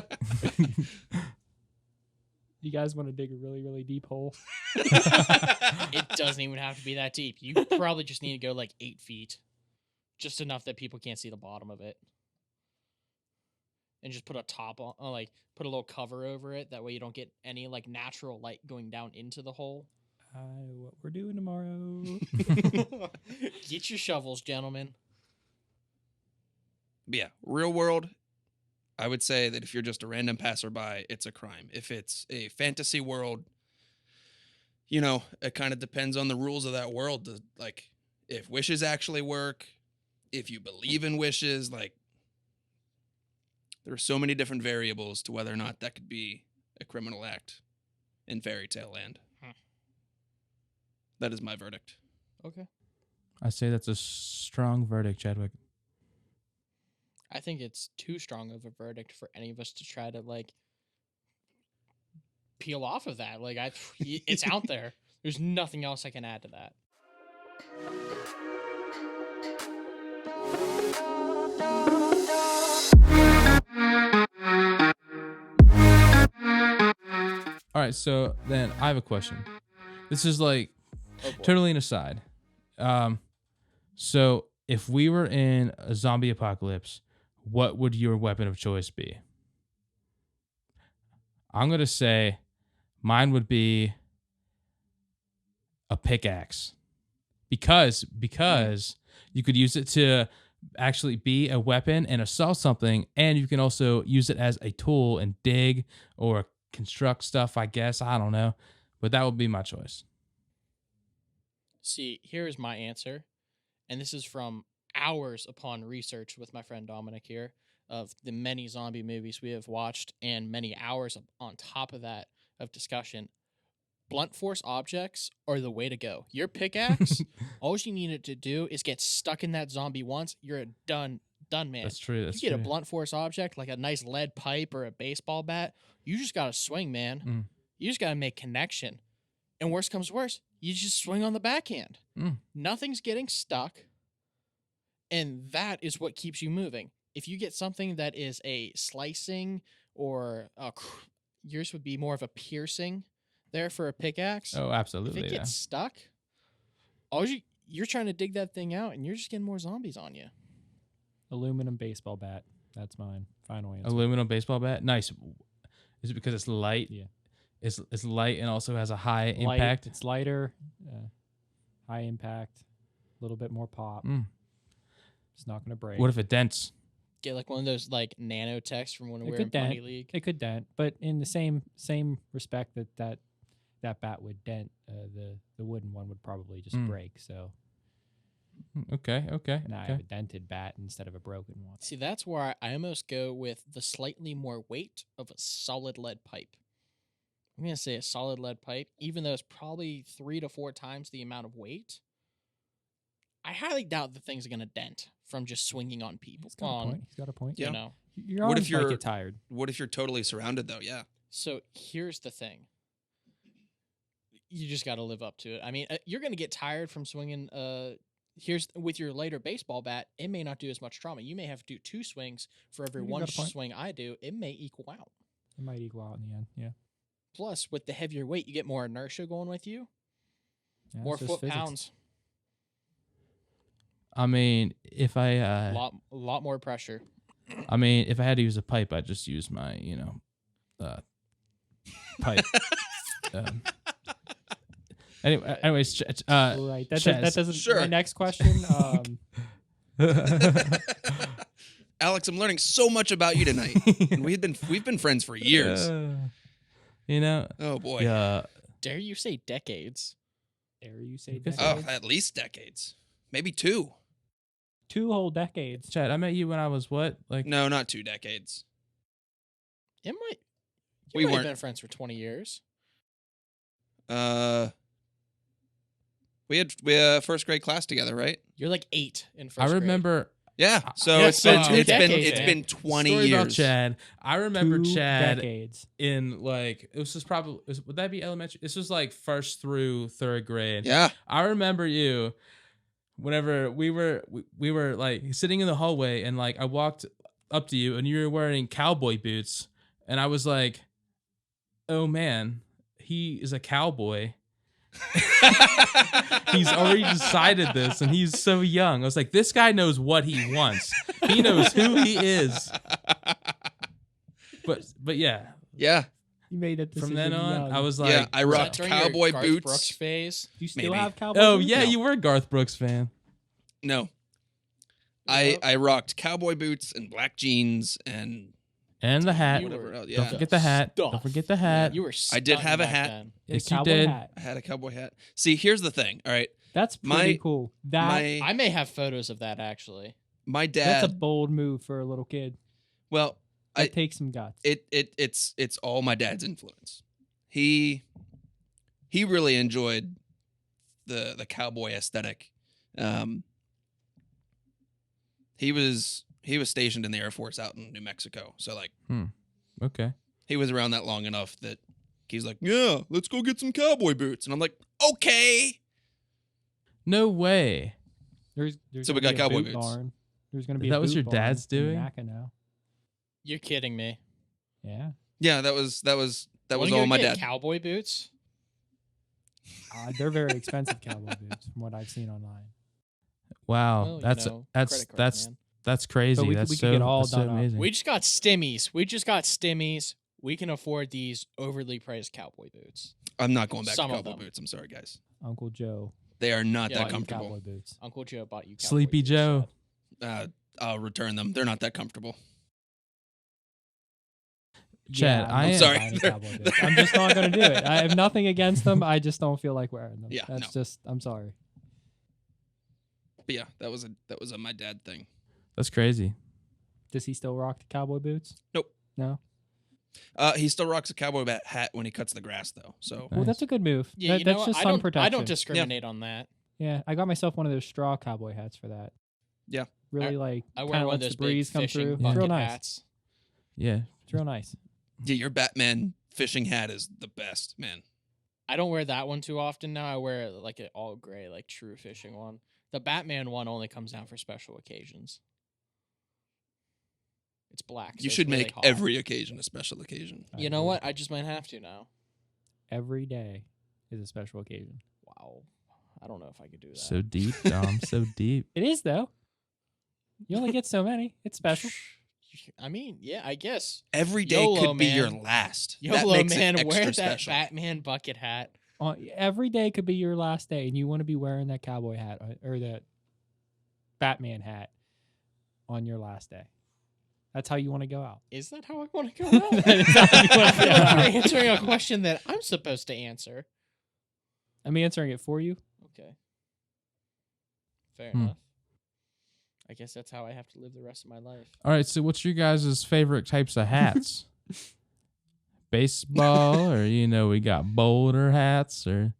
Speaker 4: You guys want to dig a really, really deep hole?
Speaker 2: It doesn't even have to be that deep. You probably just need to go like 8 feet. Just enough that people can't see the bottom of it. And just put a top on, like, put a little cover over it. That way you don't get any, like, natural light going down into the hole.
Speaker 4: What we're doing tomorrow.
Speaker 2: Get your shovels, gentlemen.
Speaker 3: But yeah, real world, I would say that if you're just a random passerby, it's a crime. If it's a fantasy world, you know, it kind of depends on the rules of that world. Like, if wishes actually work, if you believe in wishes, like, there are so many different variables to whether or not that could be a criminal act in fairy tale land. That is my verdict.
Speaker 2: Okay.
Speaker 1: I say that's a strong verdict, Chadwick.
Speaker 2: I think it's too strong of a verdict for any of us to try to, like, peel off of that. Like, it's out there. There's nothing else I can add to that.
Speaker 1: All right, so then I have a question. This is like totally an aside. So if we were in a zombie apocalypse, what would your weapon of choice be? I'm going to say mine would be a pickaxe. Because you could use it to actually be a weapon and assault something, and you can also use it as a tool and dig or construct stuff, I guess. I don't know. But that would be my choice.
Speaker 2: See, here is my answer. And this is from hours upon research with my friend Dominic here of the many zombie movies we have watched and many hours on top of that of discussion. Blunt force objects are the way to go. Your pickaxe, all you need it to do is get stuck in that zombie once. You're a done man.
Speaker 1: That's true.
Speaker 2: You get a blunt force object like a nice lead pipe or a baseball bat. You just got to swing, man.
Speaker 1: Mm.
Speaker 2: You just got to make connection. And worst comes worst, you just swing on the backhand.
Speaker 1: Mm.
Speaker 2: Nothing's getting stuck. And that is what keeps you moving. If you get something that is a slicing or yours would be more of a piercing there for a pickaxe.
Speaker 1: Oh, absolutely.
Speaker 2: If it gets stuck, you're trying to dig that thing out and you're just getting more zombies on you.
Speaker 4: Aluminum baseball bat. That's mine. Final answer.
Speaker 1: Aluminum baseball bat. Nice. Is it because it's light?
Speaker 4: Yeah.
Speaker 1: It's light and also has a high
Speaker 4: Light,
Speaker 1: impact.
Speaker 4: It's lighter, high impact, a little bit more pop.
Speaker 1: Mm.
Speaker 4: It's not going to break.
Speaker 1: What if it dents?
Speaker 2: Get like one of those like nanotechs from when we
Speaker 4: It
Speaker 2: were
Speaker 4: could
Speaker 2: in Pony
Speaker 4: dent.
Speaker 2: League.
Speaker 4: It could dent, but in the same respect that bat would dent, the wooden one would probably just break. So
Speaker 1: Okay.
Speaker 4: now I have a dented bat instead of a broken one.
Speaker 2: See, that's where I almost go with the slightly more weight of a solid lead pipe. I'm going to say a solid lead pipe, even though it's probably 3 to 4 times the amount of weight. I highly doubt the thing's going to dent from just swinging on people.
Speaker 4: He's got a point. He's got a point.
Speaker 3: Yeah.
Speaker 2: You know.
Speaker 4: Your
Speaker 3: What
Speaker 4: arms
Speaker 3: if you're-
Speaker 4: might get tired.
Speaker 3: What if you're totally surrounded, though? Yeah.
Speaker 2: So here's the thing. You just got to live up to it. I mean, you're going to get tired from swinging. Here's with your lighter baseball bat, it may not do as much trauma. You may have to do 2 swings for every
Speaker 4: You
Speaker 2: one
Speaker 4: got a point.
Speaker 2: swing I do. It may equal out.
Speaker 4: It might equal out in the end. Yeah.
Speaker 2: Plus, with the heavier weight, you get more inertia going with you,
Speaker 4: Yeah,
Speaker 2: more
Speaker 4: it's just
Speaker 2: foot
Speaker 4: physics.
Speaker 2: pounds,
Speaker 1: I mean, if I
Speaker 2: a lot more pressure.
Speaker 1: if I had to use a pipe, I'd just use my, pipe. Anyways,
Speaker 4: Right. That
Speaker 1: Chaz.
Speaker 4: doesn't.
Speaker 3: Sure.
Speaker 4: My next question.
Speaker 3: Alex, I'm learning so much about you tonight. And we've been friends for years. Oh boy.
Speaker 1: Yeah.
Speaker 2: Dare you say decades?
Speaker 4: Dare you say
Speaker 1: Because-
Speaker 4: decades?
Speaker 3: Oh, at least decades. Maybe 2.
Speaker 4: 2 whole decades.
Speaker 1: Chad, I met you when I was what? Like,
Speaker 3: No, not 2 decades.
Speaker 2: It might.
Speaker 3: We
Speaker 2: You might
Speaker 3: weren't-
Speaker 2: have been friends for 20 years.
Speaker 3: We had first grade class together, right?
Speaker 2: You're like 8 in first
Speaker 1: I
Speaker 2: grade.
Speaker 1: remember.
Speaker 3: Yeah. So
Speaker 2: Yeah,
Speaker 3: it's
Speaker 2: so
Speaker 3: been
Speaker 2: 2
Speaker 3: it's been
Speaker 2: decades,
Speaker 3: it's
Speaker 2: man.
Speaker 3: been 20
Speaker 1: Story
Speaker 3: years.
Speaker 1: about Chad. I remember
Speaker 4: 2
Speaker 1: Chad
Speaker 4: decades.
Speaker 1: in like it was just probably would that be elementary? This was like 1st through 3rd grade.
Speaker 3: Yeah.
Speaker 1: I remember you whenever we were like sitting in the hallway and like I walked up to you and you were wearing cowboy boots and I was like, oh man, he is a cowboy. He's already decided this, and he's so young. I was like, this guy knows what he wants. He knows who he is. But yeah,
Speaker 3: Yeah.
Speaker 4: You made it
Speaker 1: from then on, I was like,
Speaker 3: Yeah, I
Speaker 2: Was that
Speaker 3: rocked
Speaker 2: during your
Speaker 3: cowboy
Speaker 2: Garth
Speaker 3: boots.
Speaker 2: Brooks phase.
Speaker 4: Do you still
Speaker 3: maybe.
Speaker 4: have cowboy
Speaker 1: oh
Speaker 4: boots?
Speaker 1: yeah,
Speaker 3: No.
Speaker 1: you were a Garth Brooks fan.
Speaker 3: No.
Speaker 2: Yep.
Speaker 3: I rocked cowboy boots and black jeans and
Speaker 1: And the hat.
Speaker 2: You
Speaker 3: whatever
Speaker 2: were
Speaker 3: else.
Speaker 1: Don't
Speaker 3: Yeah.
Speaker 1: forget the hat. Don't
Speaker 2: Stuff.
Speaker 1: forget the hat.
Speaker 2: You were.
Speaker 3: I did
Speaker 2: stunting
Speaker 3: have a
Speaker 2: back
Speaker 3: hat.
Speaker 2: then.
Speaker 4: The
Speaker 1: Yes, you
Speaker 4: cowboy
Speaker 1: did.
Speaker 4: hat.
Speaker 3: I had a cowboy hat. See, here's the thing. All right.
Speaker 4: That's pretty
Speaker 3: My-
Speaker 4: cool. That
Speaker 2: I may have photos of that actually.
Speaker 3: My
Speaker 4: that's a
Speaker 3: dad,
Speaker 4: bold move for a little kid.
Speaker 3: well,
Speaker 4: That takes some guts.
Speaker 3: it's all my dad's influence. He really enjoyed the cowboy aesthetic. He was stationed in the Air Force out in New Mexico. So like
Speaker 1: Okay.
Speaker 3: he was around that long enough that he's like, "Yeah, let's go get some cowboy boots." And I'm like, "Okay."
Speaker 1: No way.
Speaker 4: There's
Speaker 3: So we
Speaker 4: gonna
Speaker 3: got
Speaker 4: be a
Speaker 3: cowboy
Speaker 4: boot
Speaker 3: boots.
Speaker 4: barn. There's going to be
Speaker 1: That
Speaker 4: a
Speaker 1: was
Speaker 4: boot
Speaker 1: your
Speaker 4: barn
Speaker 1: dad's
Speaker 4: in
Speaker 1: doing?
Speaker 4: Monaca now.
Speaker 2: You're kidding me.
Speaker 4: Yeah.
Speaker 3: Yeah, that was
Speaker 2: Wanna
Speaker 3: all
Speaker 2: go
Speaker 3: my
Speaker 2: get
Speaker 3: dad.
Speaker 2: Cowboy boots.
Speaker 4: They're very expensive cowboy boots from what I've seen online.
Speaker 1: Wow.
Speaker 2: Well, you
Speaker 1: that's
Speaker 2: know,
Speaker 1: that's
Speaker 2: credit card,
Speaker 1: that's
Speaker 2: man.
Speaker 1: that's crazy.
Speaker 4: But we
Speaker 1: that's
Speaker 4: could
Speaker 1: so,
Speaker 4: get all
Speaker 1: that's so
Speaker 4: done up.
Speaker 1: amazing.
Speaker 2: We just got stimmies. We can afford these overly priced cowboy boots.
Speaker 3: I'm not going back
Speaker 2: Some
Speaker 3: to
Speaker 2: of
Speaker 3: cowboy
Speaker 2: them.
Speaker 3: bouts. I'm sorry, guys.
Speaker 4: Uncle Joe
Speaker 3: They are not
Speaker 2: Yeah,
Speaker 3: that
Speaker 2: like
Speaker 3: comfortable.
Speaker 4: cowboy boots.
Speaker 2: Uncle Joe bought you cowboy
Speaker 1: Sleepy
Speaker 2: boots,
Speaker 1: Joe.
Speaker 2: Chad.
Speaker 3: I'll return them. They're not that comfortable.
Speaker 1: Chad,
Speaker 4: Yeah,
Speaker 1: I
Speaker 4: I'm
Speaker 1: am-
Speaker 3: sorry.
Speaker 4: buying cowboy boots. I'm just not going to do it. I have nothing against them. I just don't feel like wearing them.
Speaker 3: Yeah,
Speaker 4: That's
Speaker 3: no.
Speaker 4: just. I'm sorry.
Speaker 3: But yeah, that was a my dad thing.
Speaker 1: That's crazy.
Speaker 4: Does he still rock the cowboy boots?
Speaker 3: Nope.
Speaker 4: No.
Speaker 3: He still rocks a cowboy hat when he cuts the grass, though. So
Speaker 4: Well,
Speaker 1: Nice.
Speaker 4: that's a good move.
Speaker 2: Yeah,
Speaker 4: That's
Speaker 2: you know what?
Speaker 4: just
Speaker 2: I
Speaker 4: sun
Speaker 2: don't.
Speaker 4: protection.
Speaker 2: I don't discriminate on that.
Speaker 4: Yeah, I got myself one of those straw cowboy hats for that.
Speaker 3: Yeah.
Speaker 4: Really like
Speaker 2: I wear
Speaker 4: kind of
Speaker 2: one of
Speaker 4: lets
Speaker 2: those
Speaker 4: the breeze
Speaker 2: big
Speaker 4: come
Speaker 2: fishing
Speaker 4: through. It's
Speaker 2: bucket
Speaker 4: real nice.
Speaker 2: hats.
Speaker 1: Yeah.
Speaker 4: It's real nice.
Speaker 3: yeah, your Batman fishing hat is the best, man.
Speaker 2: I don't wear that one too often now. I wear like an all gray, like true fishing one. The Batman one only comes down for special occasions. It's black. so
Speaker 3: You
Speaker 2: it's
Speaker 3: should
Speaker 2: really
Speaker 3: make
Speaker 2: hot.
Speaker 3: every occasion a special occasion.
Speaker 4: I
Speaker 2: You know
Speaker 4: agree.
Speaker 2: what? I just might have to now.
Speaker 4: Every day is a special occasion.
Speaker 2: Wow. I don't know if I could do that.
Speaker 1: So deep, Dom. So deep.
Speaker 4: It is though. You only get so many. It's special.
Speaker 2: I mean, yeah, I guess.
Speaker 3: Every day
Speaker 2: YOLO,
Speaker 3: could be your
Speaker 2: man.
Speaker 3: last. That
Speaker 2: YOLO,
Speaker 3: makes
Speaker 2: man,
Speaker 3: it extra
Speaker 2: wear that
Speaker 3: special.
Speaker 2: Batman bucket hat.
Speaker 4: Every day could be your last day, and you want to be wearing that cowboy hat or that Batman hat on your last day. That's how you want to go out.
Speaker 2: Is that how I want to go out?
Speaker 4: That is how you
Speaker 2: I
Speaker 4: want to
Speaker 2: feel
Speaker 4: go
Speaker 2: like
Speaker 4: out.
Speaker 2: you're answering a question that I'm supposed to answer.
Speaker 4: I'm answering it for you.
Speaker 2: Okay. Fair
Speaker 1: Hmm.
Speaker 2: enough. I guess that's how I have to live the rest of my life.
Speaker 1: All right. So, what's your guys' favorite types of hats? Baseball, or we got boulder hats, or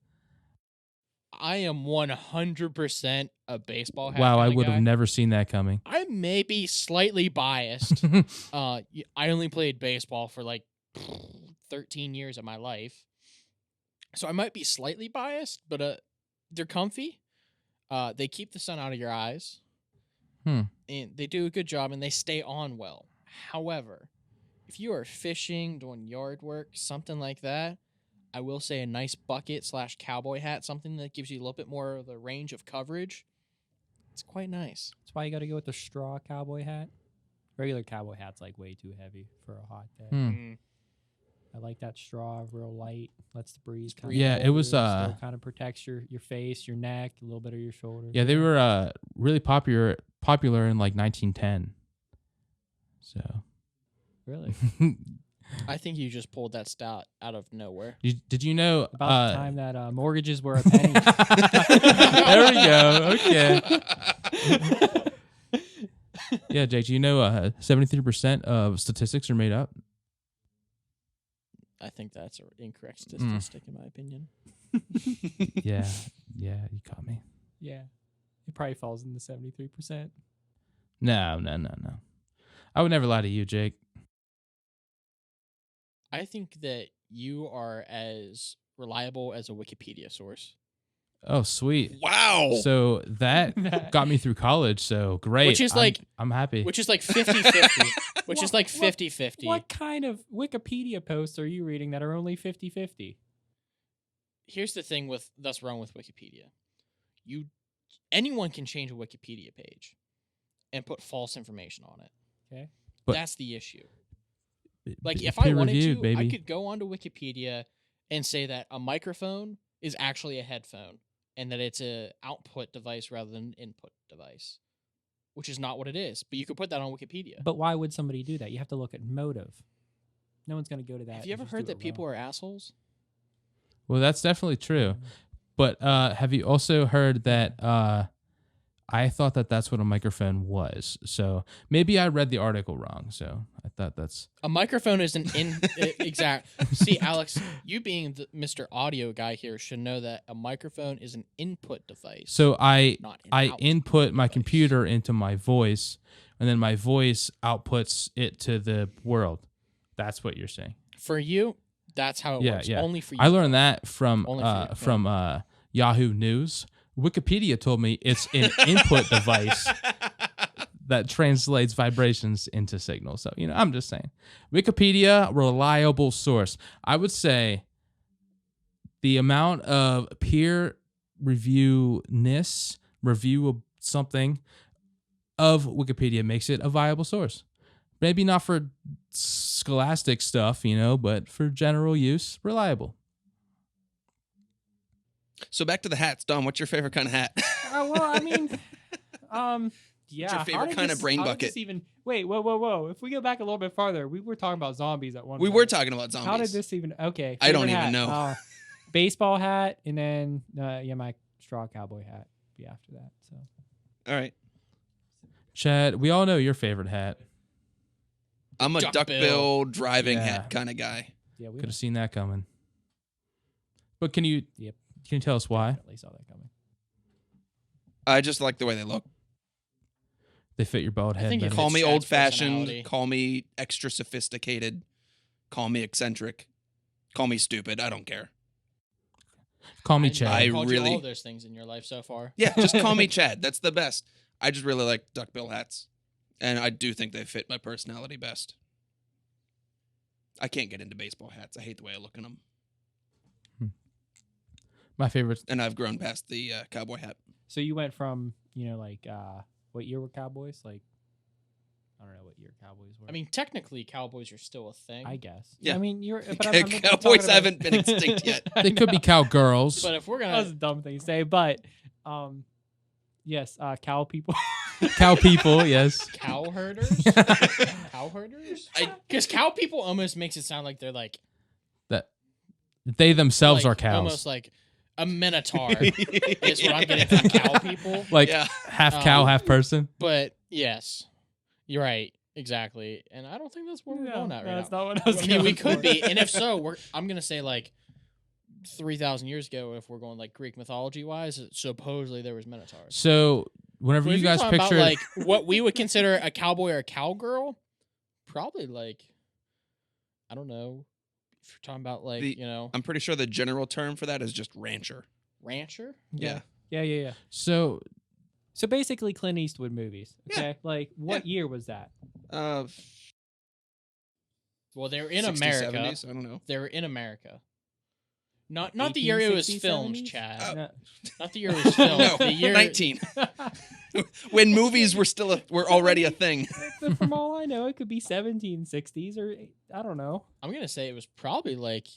Speaker 2: I am 100% a baseball hat.
Speaker 1: wow, I
Speaker 2: kinda
Speaker 1: would
Speaker 2: guy.
Speaker 1: have never seen that coming.
Speaker 2: I may be slightly biased. I only played baseball for like 13 years of my life. So I might be slightly biased, but they're comfy. They keep the sun out of your eyes.
Speaker 1: Hmm.
Speaker 2: And they do a good job and they stay on well. However, if you are fishing, doing yard work, something like that, I will say a nice bucket / cowboy hat, something that gives you a little bit more of the range of coverage. It's quite nice.
Speaker 4: That's why you got to go with the straw cowboy hat. Regular cowboy hat's like way too heavy for a hot day.
Speaker 1: Hmm.
Speaker 4: I like that straw, real light, lets the breeze come.
Speaker 1: Yeah, it was,
Speaker 4: still kind of protects your face, your neck, a little bit of your shoulder.
Speaker 1: Yeah, they were really popular in like 1910. So,
Speaker 4: Really
Speaker 2: I think you just pulled that stat out of nowhere.
Speaker 1: did you know?
Speaker 4: about the time that mortgages were a penny.
Speaker 1: There we go. Okay. Yeah, Jake. Do you know 73% of statistics are made up?
Speaker 2: I think that's an incorrect statistic in my opinion.
Speaker 1: Yeah, you caught me.
Speaker 4: Yeah, it probably falls in the 73%.
Speaker 1: No. I would never lie to you, Jake.
Speaker 2: I think that you are as reliable as a Wikipedia source.
Speaker 1: Oh, sweet.
Speaker 3: Wow.
Speaker 1: So that got me through college. So great.
Speaker 2: Which is
Speaker 1: I'm happy.
Speaker 2: Which is like 50-50. which is like 50-50.
Speaker 4: What kind of Wikipedia posts are you reading that are only 50-50?
Speaker 2: Here's the thing that's wrong with Wikipedia. Anyone can change a Wikipedia page and put false information on it.
Speaker 4: Okay.
Speaker 1: But-
Speaker 2: that's the issue. Like
Speaker 1: P-
Speaker 2: if I wanted
Speaker 1: peer-reviewed,
Speaker 2: to,
Speaker 1: baby.
Speaker 2: I could go onto Wikipedia and say that a microphone is actually a headphone and that it's a output device rather than an input device, which is not what it is. But you could put that on Wikipedia.
Speaker 4: But why would somebody do that? You have to look at motive. No one's going to go to that.
Speaker 2: Have you ever heard that people are assholes?
Speaker 1: Well, that's definitely true. But have you also heard that I thought that that's what a microphone was. So maybe I read the article wrong. So I thought that's...
Speaker 2: A microphone is an exact. See, Alex, you being the Mr. Audio guy here should know that a microphone is an input device.
Speaker 1: So I
Speaker 2: not an output
Speaker 1: input my
Speaker 2: device.
Speaker 1: computer into my voice, and then my voice outputs it to the world. That's what you're saying.
Speaker 2: For you, that's how it works. Only for you.
Speaker 1: I learned that from
Speaker 2: Only for you,
Speaker 1: Yahoo News. Wikipedia told me it's an input device that translates vibrations into signals. So, I'm just saying. Wikipedia, reliable source. I would say the amount of peer review of something of Wikipedia makes it a viable source. Maybe not for scholastic stuff, but for general use, reliable.
Speaker 3: So back to the hats, Dom. What's your favorite kind of hat?
Speaker 4: Well, I mean, yeah.
Speaker 3: What's your favorite kind of brain bucket?
Speaker 4: Wait, whoa. If we go back a little bit farther, we were talking about zombies at one point.
Speaker 3: We were talking about zombies.
Speaker 4: How did this even? Okay,
Speaker 3: I don't
Speaker 4: favorite
Speaker 3: even
Speaker 4: hat.
Speaker 3: know.
Speaker 4: Baseball hat, and then my straw cowboy hat be after that. So.
Speaker 3: All right.
Speaker 1: Chad, we all know your favorite hat.
Speaker 3: I'm a duckbill driving
Speaker 1: Yeah.
Speaker 3: hat kind of guy.
Speaker 4: Yeah, we
Speaker 1: Could have seen that coming. But can you
Speaker 4: Yep.
Speaker 1: can you tell us why?
Speaker 4: definitely saw that coming.
Speaker 3: I just like the way they look.
Speaker 1: They fit your bald
Speaker 2: I
Speaker 1: head
Speaker 2: think it
Speaker 1: better.
Speaker 3: Call
Speaker 2: fits
Speaker 3: me
Speaker 2: Chad's
Speaker 3: old-fashioned.
Speaker 2: personality.
Speaker 3: Call me extra sophisticated. Call me eccentric. Call me stupid. I don't care.
Speaker 1: Call me
Speaker 2: I
Speaker 1: Chad.
Speaker 2: called you
Speaker 3: really-
Speaker 2: all those things in your life so far.
Speaker 3: Yeah, just call me Chad. That's the best. I just really like duckbill hats. And I do think they fit my personality best. I can't get into baseball hats. I hate the way I look in them.
Speaker 1: My favorite.
Speaker 3: And I've grown past the cowboy hat.
Speaker 4: So you went from what year were Cowboys? Like, I don't know what year Cowboys were.
Speaker 2: I mean, technically, cowboys are still a thing.
Speaker 4: I guess.
Speaker 3: Yeah.
Speaker 4: I mean, you're. But I'm
Speaker 3: Cowboys
Speaker 4: talking about-
Speaker 3: haven't been extinct yet.
Speaker 4: I
Speaker 1: They could be
Speaker 4: know.
Speaker 1: cowgirls.
Speaker 2: But if we're
Speaker 4: That was a
Speaker 2: gonna,
Speaker 4: dumb thing to say, but yes, cow people.
Speaker 1: Cow people, yes.
Speaker 2: cow herders, cow herders, because cow people almost makes it sound like they're like
Speaker 1: That they themselves
Speaker 2: like,
Speaker 1: are cows.
Speaker 2: almost like a minotaur is what I'm getting from cow people.
Speaker 1: Like
Speaker 3: Yeah.
Speaker 1: half cow, half person.
Speaker 2: But yes, you're right, exactly. And I don't think that's where we're going at right
Speaker 4: that's
Speaker 2: now.
Speaker 4: not what I was
Speaker 2: I mean, we
Speaker 4: going
Speaker 2: could
Speaker 4: for.
Speaker 2: be, and if so, I'm gonna say like 3,000 years ago, if we're going like Greek mythology wise, supposedly there was minotaurs.
Speaker 1: So whenever
Speaker 2: But if
Speaker 1: you
Speaker 2: you're
Speaker 1: guys
Speaker 2: talking
Speaker 1: picture
Speaker 2: about, like what we would consider a cowboy or a cowgirl, probably like I don't know. If you're talking about like
Speaker 3: I'm pretty sure the general term for that is just rancher.
Speaker 2: rancher.
Speaker 3: Yeah.
Speaker 4: Yeah.
Speaker 1: so
Speaker 4: So basically, Clint Eastwood movies.
Speaker 3: Yeah.
Speaker 4: Okay, like what year was that?
Speaker 3: Uh,
Speaker 2: Well, they were in
Speaker 3: 60s,
Speaker 2: America.
Speaker 3: 70s? I don't know.
Speaker 2: They were in America. Not the year it was
Speaker 4: 1860s,
Speaker 2: filmed,
Speaker 4: 70s?
Speaker 2: Chad.
Speaker 4: No.
Speaker 2: Not the year it was filmed.
Speaker 3: No,
Speaker 2: the year
Speaker 3: 19. When movies were already a thing.
Speaker 4: But from all I know, it could be 1760s or I don't know.
Speaker 2: I'm gonna say it was probably like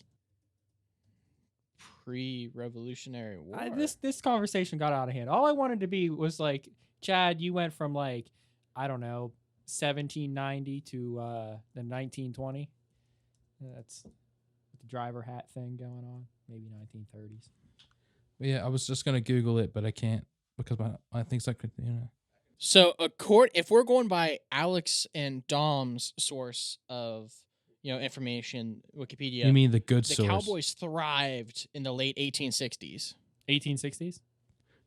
Speaker 2: pre-Revolutionary War.
Speaker 4: This conversation got out of hand. All I wanted to be was like, Chad, you went from like, I don't know, 1790 to the 1920. That's with the driver hat thing going on. Maybe 1930s.
Speaker 1: yeah, I was just gonna Google it, but I can't because my things like
Speaker 2: So, if we're going by Alex and Dom's source of information, Wikipedia,
Speaker 1: You mean the good
Speaker 2: the
Speaker 1: source?
Speaker 2: Cowboys thrived in the late 1860s.
Speaker 4: 1860s.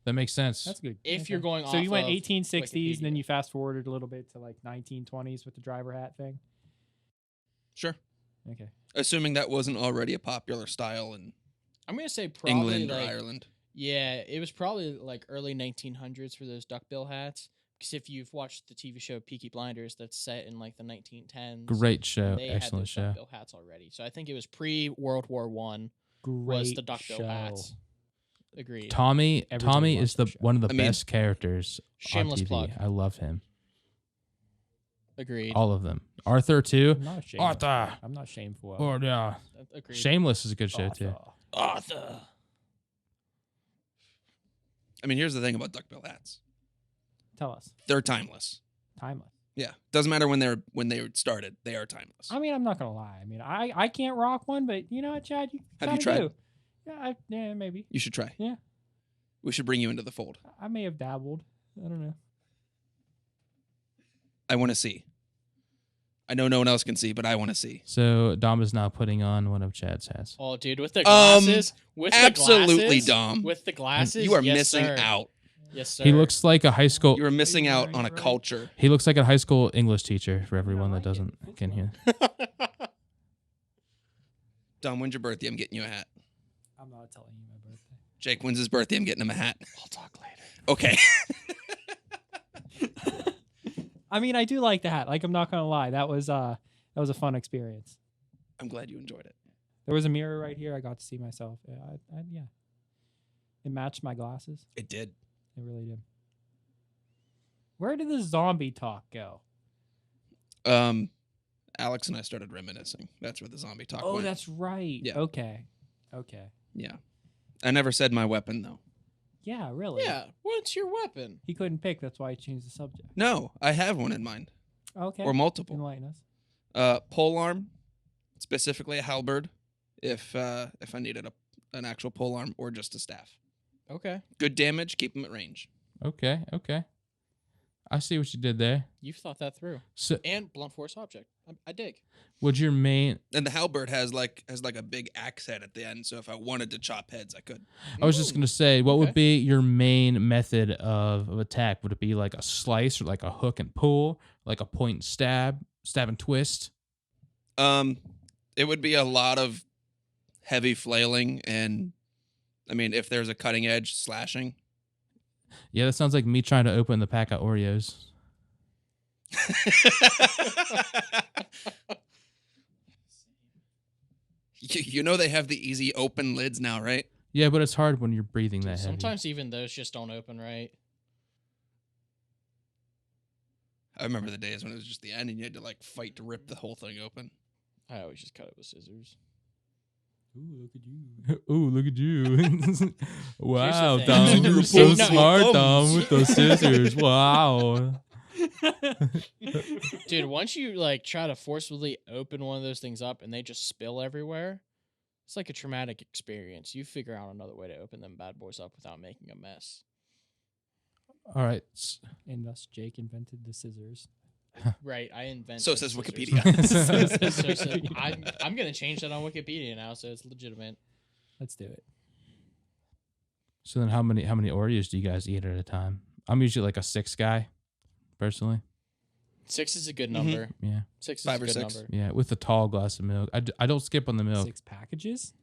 Speaker 1: That makes sense.
Speaker 4: That's good.
Speaker 2: If you're going
Speaker 4: so you
Speaker 2: off
Speaker 4: went
Speaker 2: of
Speaker 4: 1860s, and then
Speaker 2: Wikipedia.
Speaker 4: you fast forwarded a little bit to like 1920s with the driver hat thing.
Speaker 3: Sure.
Speaker 4: Okay.
Speaker 3: Assuming that wasn't already a popular style in
Speaker 2: I'm gonna say probably
Speaker 3: England or
Speaker 2: like
Speaker 3: Ireland.
Speaker 2: yeah, it was probably like early 1900s for those duckbill hats. Because if you've watched the TV show Peaky Blinders, that's set in like the 1910s.
Speaker 1: Great show.
Speaker 2: They had
Speaker 1: Excellent
Speaker 2: those
Speaker 1: show.
Speaker 2: duckbill hats already. So I think it was pre-World War One was the duckbill hats. Agreed.
Speaker 1: Tommy
Speaker 4: Everybody
Speaker 1: is
Speaker 4: loves that show.
Speaker 1: one of the
Speaker 3: I mean,
Speaker 1: best characters
Speaker 2: Shameless
Speaker 1: on TV.
Speaker 2: plug.
Speaker 1: I love him.
Speaker 2: Agreed.
Speaker 1: All of them. Arthur too.
Speaker 4: I'm not ashamed.
Speaker 1: Arthur.
Speaker 4: I'm not shameful.
Speaker 1: Or yeah.
Speaker 2: Agreed.
Speaker 1: Shameless is a good show too.
Speaker 2: Arthur.
Speaker 3: I mean, here's the thing about duckbill hats.
Speaker 4: Tell us.
Speaker 3: They're timeless.
Speaker 4: Timeless.
Speaker 3: Yeah. Doesn't matter when they started. They are timeless.
Speaker 4: I mean, I'm not gonna lie. I mean, I can't rock one, but you know what, Chad?
Speaker 3: Have you
Speaker 4: kinda
Speaker 3: tried?
Speaker 4: do. Yeah, yeah, maybe.
Speaker 3: You should try.
Speaker 4: Yeah.
Speaker 3: We should bring you into the fold.
Speaker 4: I may have dabbled. I don't know.
Speaker 3: I want to see. I know no one else can see, but I want to see.
Speaker 1: So Dom is now putting on one of Chad's hats.
Speaker 2: Oh, dude, with the glasses. With
Speaker 3: Absolutely,
Speaker 2: the glasses,
Speaker 3: Dom.
Speaker 2: With the glasses.
Speaker 3: You are
Speaker 2: yes,
Speaker 3: missing
Speaker 2: sir.
Speaker 3: out.
Speaker 2: Yes, sir.
Speaker 1: He looks like a high school.
Speaker 3: You are missing
Speaker 4: Are you
Speaker 3: out
Speaker 4: wearing
Speaker 3: on a
Speaker 4: it right?
Speaker 3: culture.
Speaker 1: He looks like a high school English teacher for everyone that
Speaker 4: like it.
Speaker 1: doesn't
Speaker 4: It's
Speaker 1: can hear.
Speaker 3: Dom, when's your birthday? I'm getting you a hat.
Speaker 4: I'm not telling you my birthday.
Speaker 3: Jake, when's his birthday? I'm getting him a hat.
Speaker 2: We'll talk later.
Speaker 3: Okay.
Speaker 4: I mean, I do like the hat. Like, I'm not gonna lie. That was a fun experience.
Speaker 3: I'm glad you enjoyed it.
Speaker 4: There was a mirror right here. I got to see myself. Yeah. It matched my glasses.
Speaker 3: It did.
Speaker 4: It really did. Where did the zombie talk go?
Speaker 3: Alex and I started reminiscing. That's where the zombie talk
Speaker 4: Oh,
Speaker 3: went.
Speaker 4: that's right.
Speaker 3: Yeah.
Speaker 4: Okay.
Speaker 3: Yeah. I never said my weapon, though.
Speaker 4: Yeah, really.
Speaker 2: Yeah. What's your weapon?
Speaker 4: He couldn't pick. That's why he changed the subject.
Speaker 3: No, I have one in mind.
Speaker 4: Okay.
Speaker 3: Or multiple.
Speaker 4: Enlighten us.
Speaker 3: Pole arm, specifically a halberd, if I needed an actual pole arm or just a staff.
Speaker 2: Okay.
Speaker 3: Good damage, keep them at range.
Speaker 1: Okay. I see what you did there.
Speaker 2: You've thought that through.
Speaker 1: So
Speaker 2: And blunt force object. I dig.
Speaker 1: would your main
Speaker 3: And the halberd has like a big axe head at the end, so if I wanted to chop heads, I could.
Speaker 1: I was just
Speaker 2: Ooh.
Speaker 1: gonna say, what
Speaker 2: Okay.
Speaker 1: would be your main method of attack? Would it be like a slice or like a hook and pull, like a point and stab and twist?
Speaker 3: It would be a lot of heavy flailing, and I mean, if there's a cutting edge, slashing.
Speaker 1: Yeah, that sounds like me trying to open the pack of Oreos.
Speaker 3: You know they have the easy open lids now, right?
Speaker 1: Yeah, but it's hard when you're breathing
Speaker 2: Dude,
Speaker 1: that heavy.
Speaker 2: sometimes even those just don't open right.
Speaker 3: I remember the days when it was just the end and you had to like fight to rip the whole thing open.
Speaker 2: I always just cut it with scissors.
Speaker 4: Ooh, look at you.
Speaker 1: Ooh, look at you. Wow,
Speaker 2: thing.
Speaker 1: Dom. You're so
Speaker 3: Using your
Speaker 1: smart,
Speaker 3: thumbs.
Speaker 1: Dom, with those scissors. Wow.
Speaker 2: Dude, once you like try to forcefully open one of those things up and they just spill everywhere, it's like a traumatic experience. You figure out another way to open them bad boys up without making a mess.
Speaker 1: All right.
Speaker 4: And thus, Jake invented the scissors.
Speaker 2: Right, I invented.
Speaker 3: So says
Speaker 2: scissors.
Speaker 3: Wikipedia.
Speaker 2: I'm gonna change that on Wikipedia now, so it's legitimate.
Speaker 4: Let's do it.
Speaker 1: So then how many Oreos do you guys eat at a time? I'm usually like a 6 guy, personally.
Speaker 2: 6 is a good
Speaker 3: Mhm.
Speaker 2: number.
Speaker 1: Yeah.
Speaker 2: 6 is
Speaker 3: 5
Speaker 2: a
Speaker 3: or
Speaker 2: good
Speaker 3: 6.
Speaker 2: number.
Speaker 1: Yeah, with a tall glass of milk. I don't skip on the milk.
Speaker 4: 6 packages?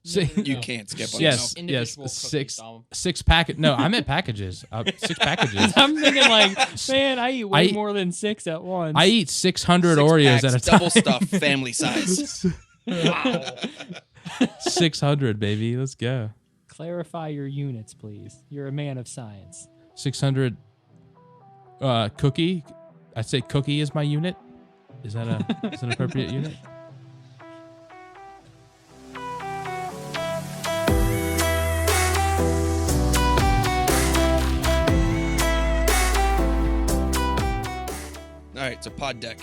Speaker 1: Si-
Speaker 3: You
Speaker 2: No.
Speaker 3: can't skip on
Speaker 1: Yes.
Speaker 3: the
Speaker 2: Individual
Speaker 1: yes,
Speaker 2: cookies,
Speaker 1: six.
Speaker 2: Dom.
Speaker 1: 6 packet. No, I meant packages. 6 packages.
Speaker 4: I'm thinking like, man, I eat way
Speaker 1: I-
Speaker 4: more than 6 at once.
Speaker 1: I eat 600
Speaker 3: Six
Speaker 1: Oreos
Speaker 3: packs,
Speaker 1: at a time.
Speaker 3: double stuff, family size.
Speaker 2: Wow.
Speaker 1: 600, baby. Let's go.
Speaker 4: Clarify your units, please. You're a man of science.
Speaker 1: 600 cookie. I'd say cookie is my unit. Is that an appropriate unit?
Speaker 3: All right, so pod deck.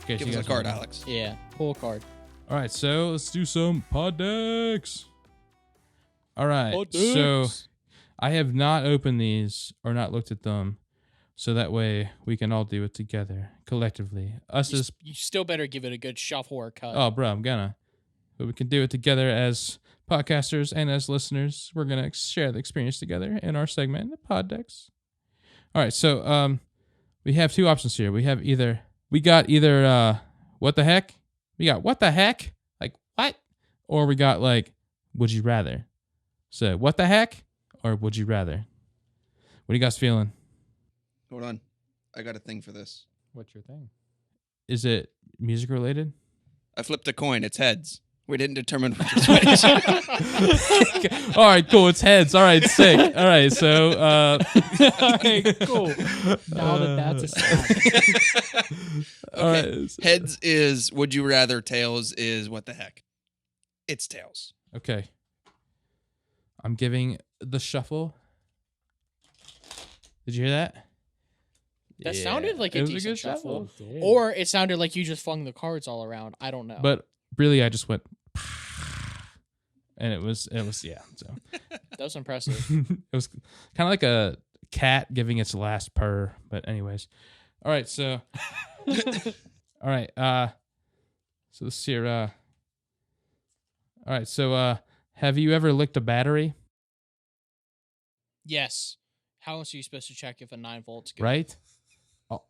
Speaker 1: Okay,
Speaker 3: Give
Speaker 1: so you
Speaker 3: us a
Speaker 1: guys
Speaker 3: card,
Speaker 1: wanna-
Speaker 3: Alex.
Speaker 2: Yeah, pull a card.
Speaker 1: All right, so let's do some pod decks. All right, so I have not opened these or not looked at them, so that way we can all do it together collectively. Us as
Speaker 2: You still better give it a good shuffle or cut.
Speaker 1: oh, bro, I'm gonna, but we can do it together as podcasters and as listeners. We're gonna share the experience together in our segment, the pod decks. All right, so we have 2 options here. We got either what the heck? We got what the heck? Like what? Or we got like would you rather? So what the heck or would you rather? What are you guys feeling?
Speaker 3: Hold on. I got a thing for this.
Speaker 4: What's your thing?
Speaker 1: Is it music related?
Speaker 3: I flipped a coin. It's heads. We didn't determine which was which.
Speaker 1: All right, cool. It's heads. All right, sick. All right, so
Speaker 4: All right, cool. Now that's a stat.
Speaker 1: all right.
Speaker 3: Heads is would you rather. Tails is what the heck. It's tails.
Speaker 1: Okay. I'm giving the shuffle. Did you hear that?
Speaker 2: That sounded like a
Speaker 1: It was
Speaker 2: decent
Speaker 1: good
Speaker 2: shuffle.
Speaker 4: Damn.
Speaker 2: Or it sounded like you just flung the cards all around. I don't know.
Speaker 1: But really, I just went, and it was yeah. So
Speaker 2: That was impressive.
Speaker 1: it was kind of like a cat giving its last purr. But anyways, all right. So all right. So this here. All right. So have you ever licked a battery?
Speaker 2: Yes. How else are you supposed to check if a 9 volt's good?
Speaker 1: Right. Oh,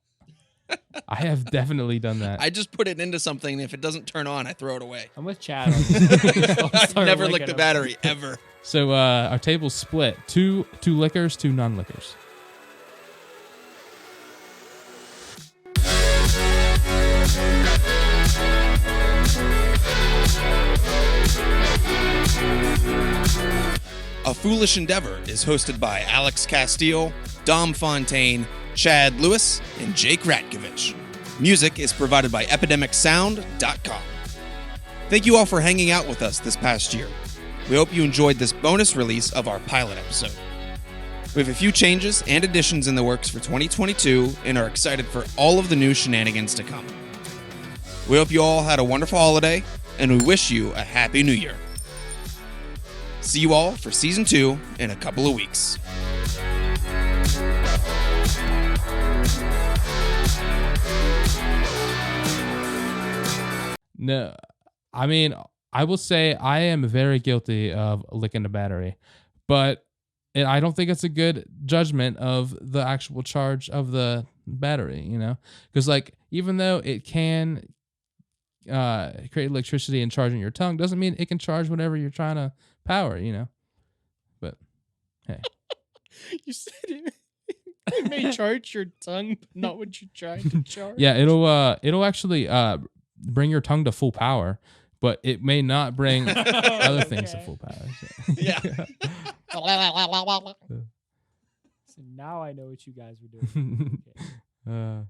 Speaker 1: I have definitely done that.
Speaker 3: I just put it into something, and if it doesn't turn on, I throw it away.
Speaker 4: I'm with Chad on this.
Speaker 3: I've never licked a battery, ever.
Speaker 1: So our table's split. Two lickers, two non-lickers.
Speaker 3: A Foolish Endeavor is hosted by Alex Castile, Dom Fontaine, Chad Lewis, and Jake Ratkovich. Music is provided by EpidemicSound.com. Thank you all for hanging out with us this past year. We hope you enjoyed this bonus release of our pilot episode. We have a few changes and additions in the works for 2022 and are excited for all of the new shenanigans to come. We hope you all had a wonderful holiday, and we wish you a Happy New Year. See you all for Season 2 in a couple of weeks.
Speaker 1: No, I mean, I will say I am very guilty of licking a battery, but I don't think it's a good judgment of the actual charge of the battery, you know? Because, like, even though it can create electricity and charge in your tongue, doesn't mean it can charge whatever you're trying to power, you know? But, hey.
Speaker 2: You said it may charge your tongue, but not what you're trying to charge.
Speaker 1: Yeah, it'll actually bring your tongue to full power, but it may not bring other things to full power. So.
Speaker 3: Yeah.
Speaker 4: So now I know what you guys were doing. Okay.